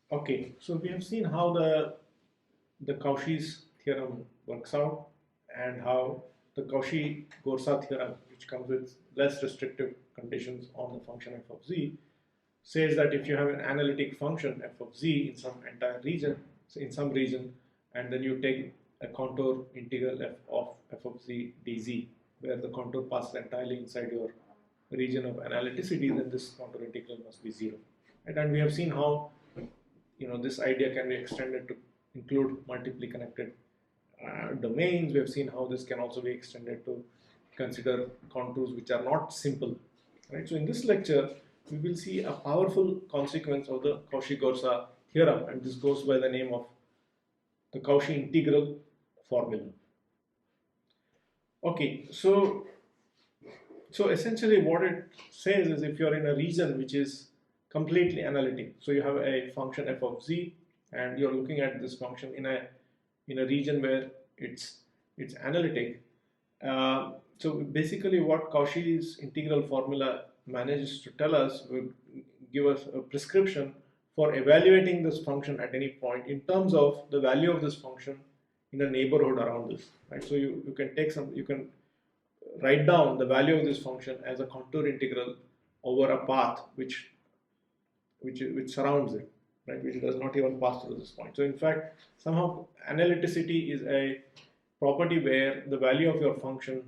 Okay, so we have seen how the Cauchy's theorem works out and how the Cauchy-Goursat theorem, which comes with less restrictive conditions on the function f of z, says that if you have an analytic function f of z in some entire region, so in some region, and then you take a contour integral f of z dz, where the contour passes entirely inside your region of analyticity, then this contour integral must be 0. Right? And we have seen how this idea can be extended to include multiply connected domains. We have seen how this can also be extended to consider contours which are not simple. Right? So in this lecture, we will see a powerful consequence of the Cauchy-Goursat theorem, and this goes by the name of the Cauchy integral formula. Okay, so essentially what it says is if you're in a region which is completely analytic, so you have a function f of z and you're looking at this function in a region where it's analytic. So basically what Cauchy's integral formula manages to tell us will give us a prescription for evaluating this function at any point in terms of the value of this function in a neighborhood around this, right? So you can write down the value of this function as a contour integral over a path which surrounds it, right, which does not even pass through this point. So in fact, somehow analyticity is a property where the value of your function,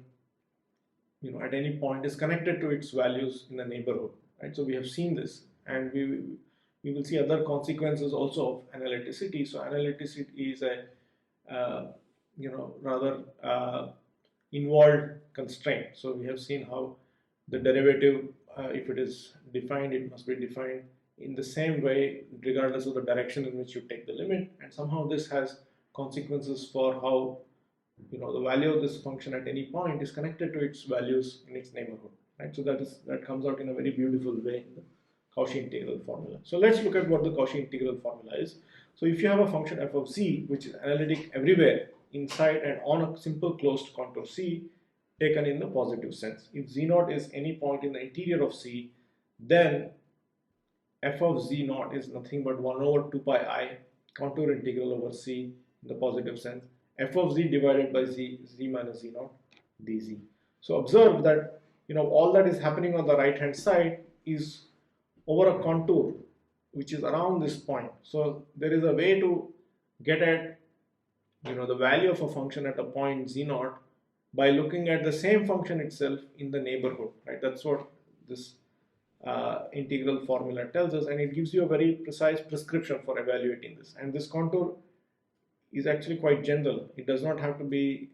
at any point is connected to its values in the neighborhood, right? So we have seen this, and we will see other consequences also of analyticity. So analyticity is a rather involved constraint. So we have seen how the derivative, if it is defined, it must be defined in the same way regardless of the direction in which you take the limit, and somehow this has consequences for how the value of this function at any point is connected to its values in its neighborhood, right? So that comes out in a very beautiful way in the Cauchy integral formula. So let's look at what the Cauchy integral formula is. So if you have a function f of z which is analytic everywhere inside and on a simple closed contour C taken in the positive sense, if z0 is any point in the interior of C, then f of z0 is nothing but 1 over 2 pi I contour integral over C in the positive sense, f of z divided by z minus z0 dz. So observe that all that is happening on the right hand side is over a contour which is around this point. So there is a way to get at the value of a function at a point z0 by looking at the same function itself in the neighborhood, right? That's what this integral formula tells us, and it gives you a very precise prescription for evaluating this. And this contour is actually quite general. It does not have to be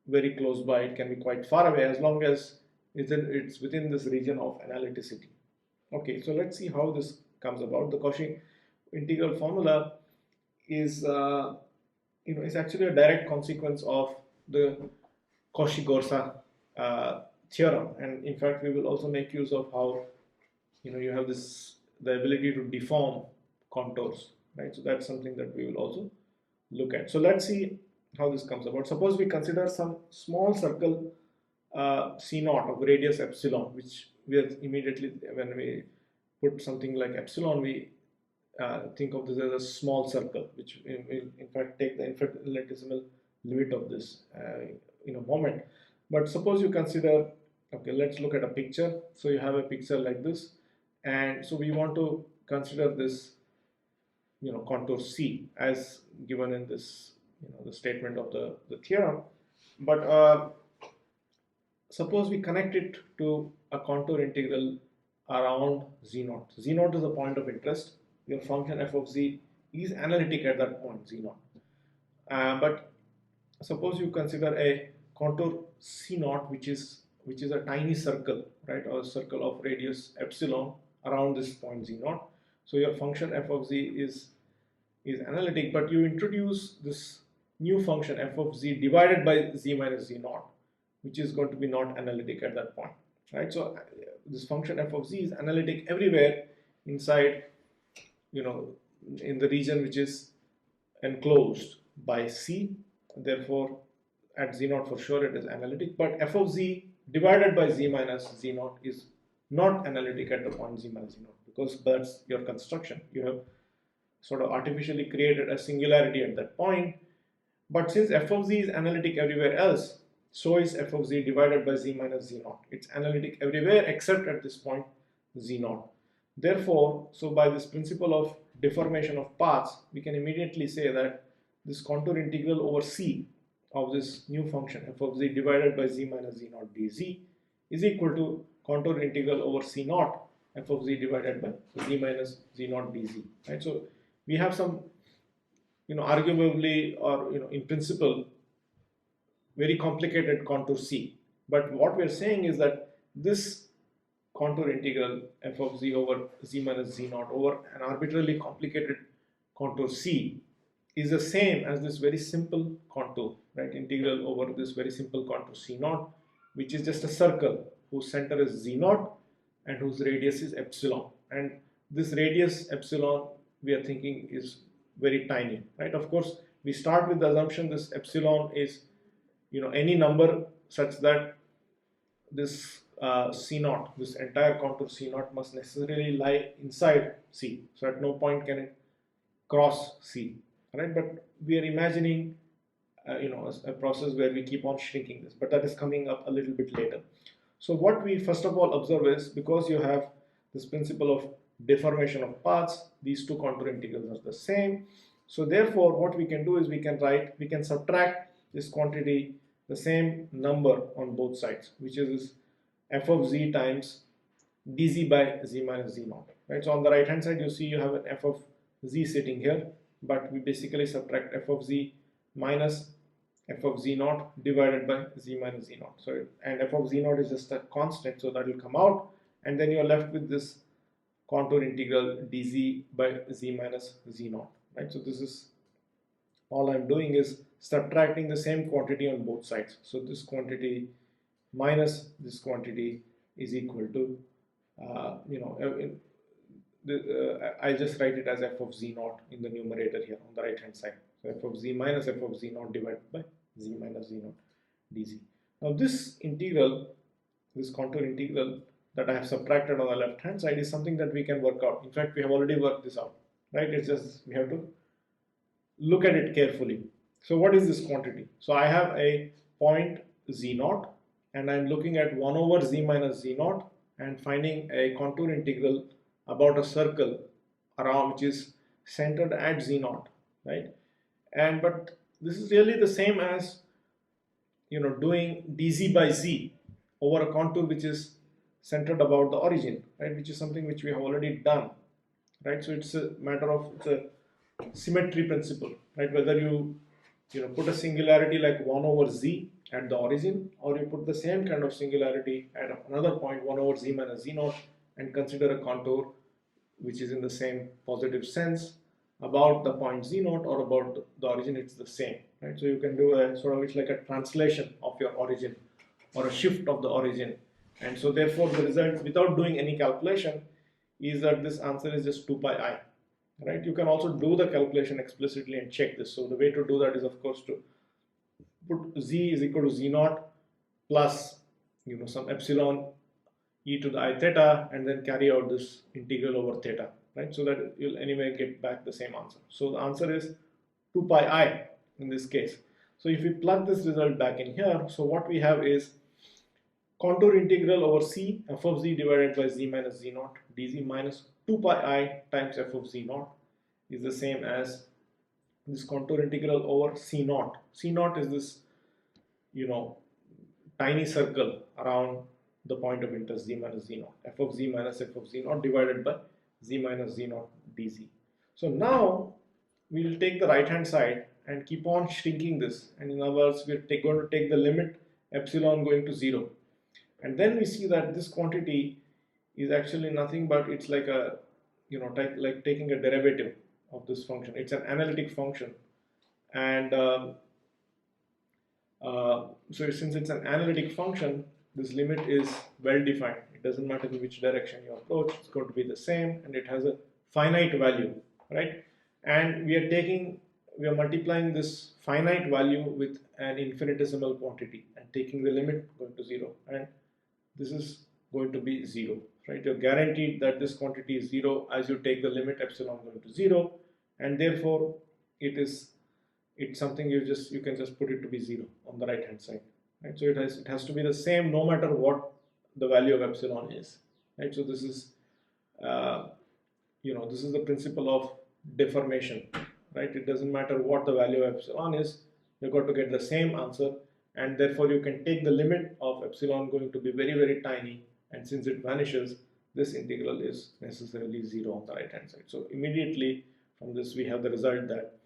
very close by. It can be quite far away as long as it's within this region of analyticity. Okay, so let's see how this comes about. The Cauchy integral formula is is actually a direct consequence of the Cauchy-Goursat theorem, and in fact we will also make use of how you have the ability to deform contours, right? So that's something that we will also look at. So let's see how this comes about. Suppose we consider some small circle C0 of radius epsilon, which we are immediately, when we put something like epsilon, we think of this as a small circle, which in fact take the infinitesimal limit of this in a moment. But suppose you consider, okay, let's look at a picture. So you have a picture like this, and so we want to consider this contour C as given in this the statement of the theorem. But suppose we connect it to a contour integral around z0. Z0 is a point of interest. Your function f of z is analytic at that point z0. But suppose you consider a contour c0 which is a tiny circle, right, or a circle of radius epsilon around this point z0. So your function f of z is analytic, but you introduce this new function f of z divided by z minus z0, which is going to be not analytic at that point, right? So this function f of z is analytic everywhere inside, in the region which is enclosed by C. Therefore, at z0 for sure it is analytic, but f of z divided by z minus z0 is not analytic at the point z minus z0, because that's your construction. You have sort of artificially created a singularity at that point. But since f of z is analytic everywhere else, so is f of z divided by z minus z naught. It's analytic everywhere except at this point z naught. Therefore, so by this principle of deformation of paths, we can immediately say that this contour integral over c of this new function f of z divided by z minus z naught dz is equal to contour integral over c naught f of z divided by z minus z naught dz. Right? So we have some, arguably, or in principle, very complicated contour C. But what we are saying is that this contour integral f of z over z minus z naught over an arbitrarily complicated contour C is the same as this very simple contour, right? Integral over this very simple contour C naught, which is just a circle whose center is z naught and whose radius is epsilon. And this radius epsilon, we are thinking, is very tiny, right? Of course, we start with the assumption this epsilon is, any number such that this C naught, this entire contour C naught must necessarily lie inside C. So at no point can it cross C, right? But we are imagining, a process where we keep on shrinking this, but that is coming up a little bit later. So what we first of all observe is, because you have this principle of deformation of paths, these two contour integrals are the same. So therefore, what we can do is we can subtract this quantity, the same number on both sides, which is this f of z times dz by z minus z naught. Right? So on the right hand side, you see you have an f of z sitting here, but we basically subtract f of z minus f of z naught divided by z minus z naught. So, and f of z naught is just a constant, so that will come out, and then you are left with this contour integral dz by z minus z naught. Right? So this is all I'm doing is subtracting the same quantity on both sides. So this quantity minus this quantity is equal to, I just write it as f of z naught in the numerator here on the right hand side. So f of z minus f of z naught divided by z minus z naught dz. Now this integral, this contour integral that I have subtracted on the left hand side, is something that we can work out. In fact, we have already worked this out, right? It's just we have to look at it carefully. So what is this quantity? So I have a point z naught, and I'm looking at 1 over z minus z naught and finding a contour integral about a circle around which is centered at z naught, right? But this is really the same as, doing dz by z over a contour which is centered about the origin, right? Which is something which we have already done, right? So it's a matter of, it's a symmetry principle, right? Whether you put a singularity like 1 over z at the origin, or you put the same kind of singularity at another point 1 over z minus z naught and consider a contour which is in the same positive sense about the point z naught or about the origin, it's the same, right? So you can do a sort of, it's like a translation of your origin or a shift of the origin, and so therefore the result without doing any calculation is that this answer is just 2 pi I. Right? You can also do the calculation explicitly and check this. So the way to do that is, of course, to put z is equal to z naught plus some epsilon e to the I theta, and then carry out this integral over theta, right? So that you'll anyway get back the same answer. So the answer is 2 pi I in this case. So if we plug this result back in here, so what we have is contour integral over c f of z divided by z minus z naught dz minus 2 pi I times f of z naught is the same as this contour integral over c naught. C naught is this, tiny circle around the point of interest z minus z naught. F of z minus f of z naught divided by z minus z naught dz. So now we will take the right hand side and keep on shrinking this. And in other words, we're going to take the limit epsilon going to 0. And then we see that this quantity is actually nothing but it's like a, like taking a derivative of this function. It's an analytic function. And so since it's an analytic function, this limit is well defined. It doesn't matter in which direction you approach, it's going to be the same, and it has a finite value, right? And we are multiplying this finite value with an infinitesimal quantity and taking the limit going to 0, and this is going to be 0, right? You're guaranteed that this quantity is 0 as you take the limit epsilon going to 0, and therefore it's something you can just put it to be 0 on the right hand side, right? So it has to be the same no matter what the value of epsilon is, right? So this is this is the principle of deformation, right? It doesn't matter what the value of epsilon is, you've got to get the same answer, and therefore you can take the limit of epsilon going to be very, very tiny, and since it vanishes, this integral is necessarily 0 on the right hand side. So immediately from this we have the result that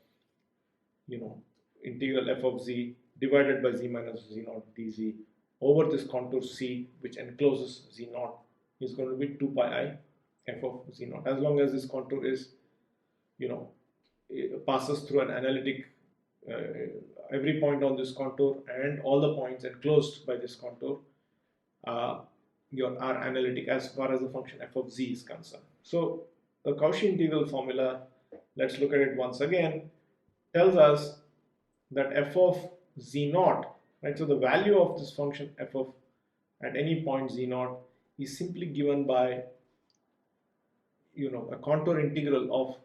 integral f of z divided by z minus z naught dz over this contour C, which encloses z naught, is going to be 2 pi I f of z naught, as long as this contour is it passes through an analytic every point on this contour and all the points enclosed by this contour are analytic as far as the function f of z is concerned. So the Cauchy integral formula, let's look at it once again, tells us that f of z naught, right? So the value of this function f of at any point z naught is simply given by a contour integral of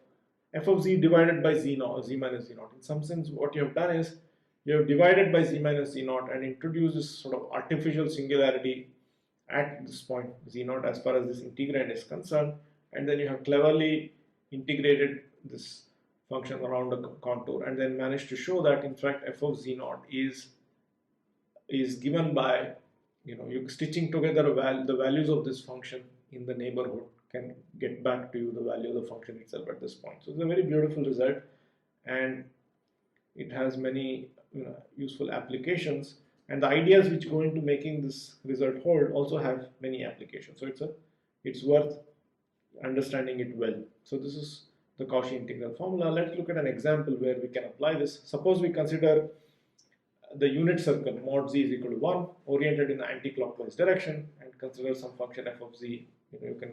f of z divided by z naught, z minus z naught. In some sense, what you have done is you have divided by z minus z naught and introduced this sort of artificial singularity at this point z naught as far as this integrand is concerned, and then you have cleverly integrated this function around the contour and then managed to show that in fact f of z naught is given by you stitching together the values of this function in the neighborhood can get back to you the value of the function itself at this point. So it's a very beautiful result, and it has many useful applications, and the ideas which go into making this result hold also have many applications. So it's worth understanding it well. So this is the Cauchy integral formula. Let's look at an example where we can apply this. Suppose we consider the unit circle mod z is equal to 1 oriented in the anti-clockwise direction, and consider some function f of z. You can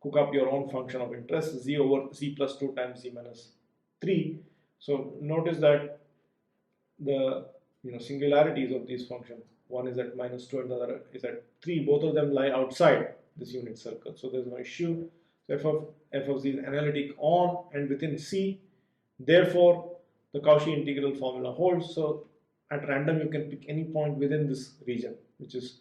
cook up your own function of interest, z over z plus 2 times z minus 3. So notice that the singularities of these functions, one is at minus 2 and the other is at 3, both of them lie outside this unit circle, so there's no issue. So f of z is analytic on and within C, therefore the Cauchy integral formula holds. So at random you can pick any point within this region which is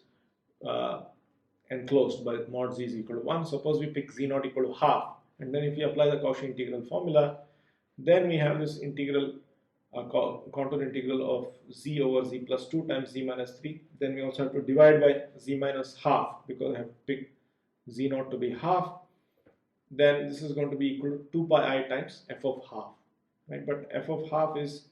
enclosed by mod z is equal to 1. Suppose we pick z naught equal to half, and then if we apply the Cauchy integral formula, then we have this integral contour integral of z over z plus 2 times z minus 3. Then we also have to divide by z minus half because I have picked z naught to be half. Then this is going to be equal to 2 pi I times f of half, right? But f of half is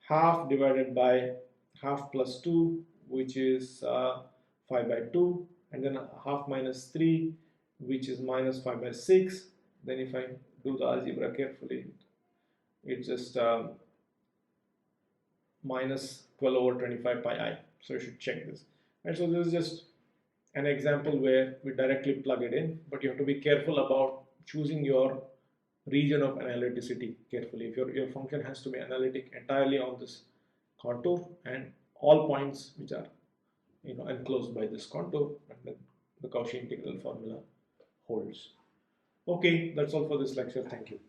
half divided by half plus 2, which is 5 by 2, and then half minus 3, which is minus 5 by 6. Then if I do the algebra carefully, it's just minus 12 over 25 pi I. So you should check this. And so this is just an example where we directly plug it in, but you have to be careful about choosing your region of analyticity carefully. If your function has to be analytic entirely on this contour and all points which are enclosed by this contour, and then the Cauchy integral formula holds. Okay, that's all for this lecture. Thank you.